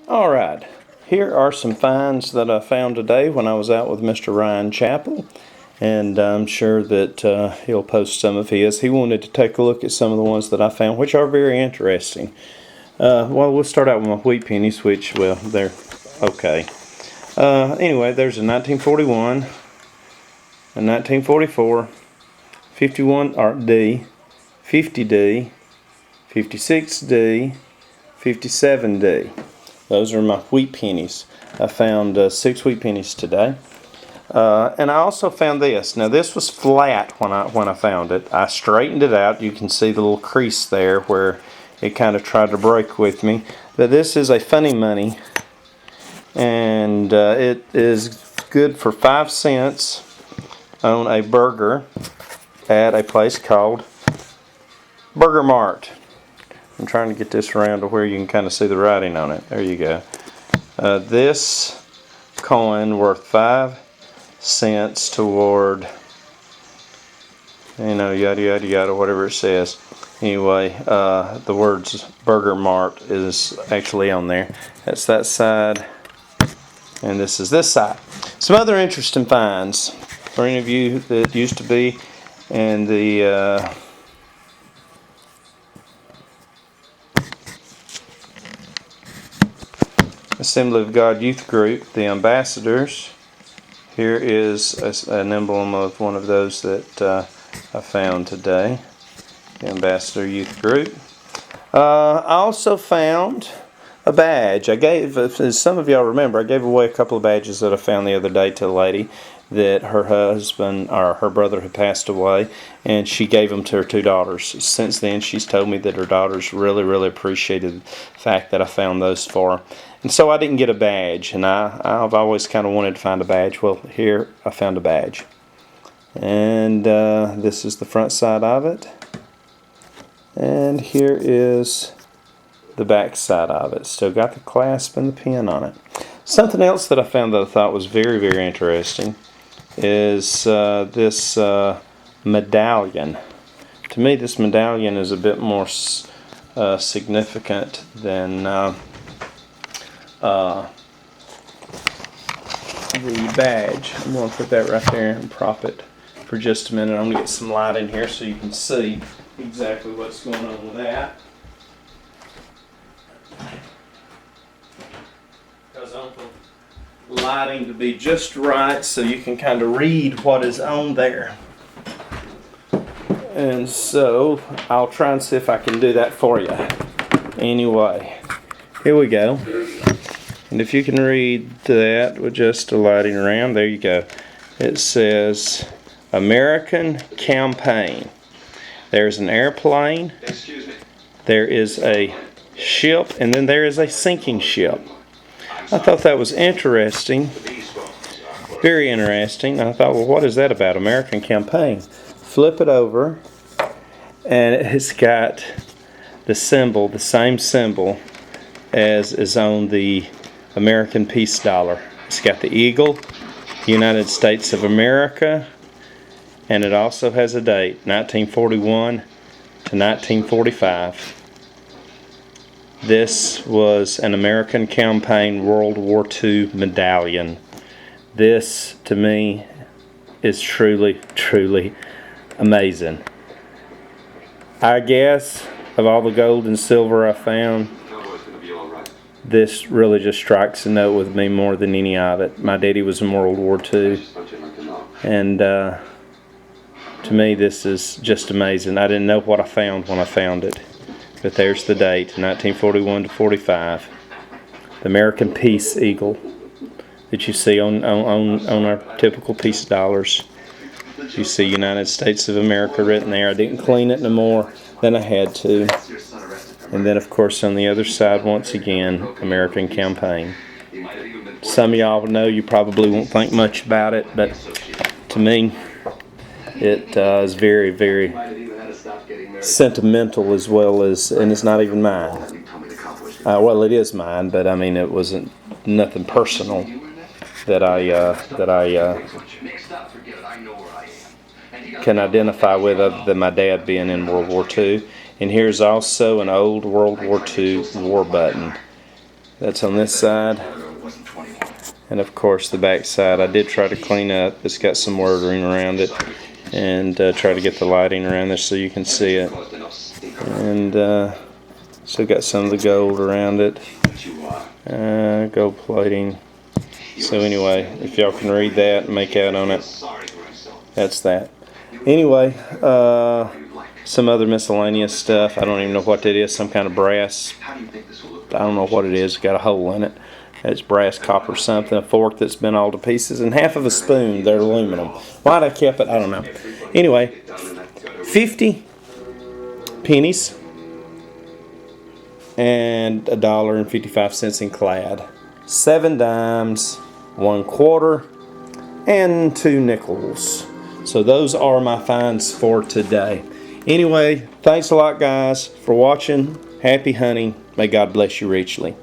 Alright, here are some finds that I found today when I was out with Mr. Ryan Chappell, and I'm sure that he'll post some of his. He wanted to take a look at some of the ones that I found, which are very interesting. Well, we'll start out with my wheat pennies, which, well, they're okay. Anyway, there's a 1941, a 1944, 51D, 50D, 56D, 57D. Those are my wheat pennies. I found 6 wheat pennies today. And I also found this. Now this was flat when I found it. I straightened it out. You can see the little crease there where it kind of tried to break with me. But this is a funny money. And it is good for 5 cents on a burger at a place called Burger Mart. I'm trying to get this around to where you can kind of see the writing on it. There you go. This coin worth 5 cents toward, yada yada yada, whatever it says. Anyway, the words Burger Mart is actually on there. That's that side, and this is this side. Some other interesting finds for any of you that used to be in the Assembly of God Youth Group, the ambassadors. Here is an emblem of one of those that I found today, the Ambassador Youth Group. I also found a badge. I gave, as some of y'all remember, I gave away a couple of badges that I found the other day to a lady that her husband or her brother had passed away, and she gave them to her 2 daughters. Since then, she's told me that her daughters really appreciated the fact that I found those for her. And so I didn't get a badge, and I've always kind of wanted to find a badge. Well, here I found a badge. And this is the front side of it. And here is the back side of it. Still got the clasp and the pin on it. Something else that I found that I thought was very interesting is this medallion. To me, this medallion is a bit more significant than the badge. I'm going to put that right there and prop it for just a minute. I'm going to get some light in here so you can see exactly what's going on with that. Because I want the lighting to be just right so you can kind of read what is on there. And so I'll try and see if I can do that for you. Anyway, here we go. And if you can read that with just the lighting around, there you go. It says American Campaign. There's an airplane. Excuse me. There is a ship, and then there is a sinking ship. I thought that was interesting. Very interesting. I thought, well, what is that about? American Campaign. Flip it over, and it's got the symbol, the same symbol as is on the American Peace Dollar. It's got the eagle, United States of America, and it also has a date, 1941 to 1945. This was an American Campaign World War II medallion. This, to me, is truly amazing. I guess, of all the gold and silver I found, this really just strikes a note with me more than any of it. My daddy was in World War II, and to me this is just amazing. I didn't know what I found when I found it, but there's the date, 1941 to 45. The American Peace Eagle that you see on our typical peace dollars. You see United States of America written there. I didn't clean it no more than I had to. And then, of course, on the other side, once again, American Campaign. Some of y'all know, you probably won't think much about it, but to me, it is very sentimental as well as, and it's not even mine. Well, it is mine, but I mean, it wasn't nothing personal that I can identify with, other than my dad being in World War II. And here's also an old World War II war button. That's on this side. And of course the back side I did try to clean up. It's got some wording around it, and try to get the lighting around this so you can see it. And still got some of the gold around it, gold plating. So anyway, if y'all can read that and make out on it, that's that. Anyway, some other miscellaneous stuff. I don't even know what that is. Some kind of brass. I don't know what it is. It's got a hole in it. It's brass, copper, something. A fork that's been all to pieces, and half of a spoon. They're aluminum. Why I kept it, I don't know. Anyway, 50 pennies and $1.55 in clad. 7 dimes, 1 quarter, and 2 nickels. So those are my finds for today. Anyway, thanks a lot, guys, for watching. Happy hunting. May God bless you richly.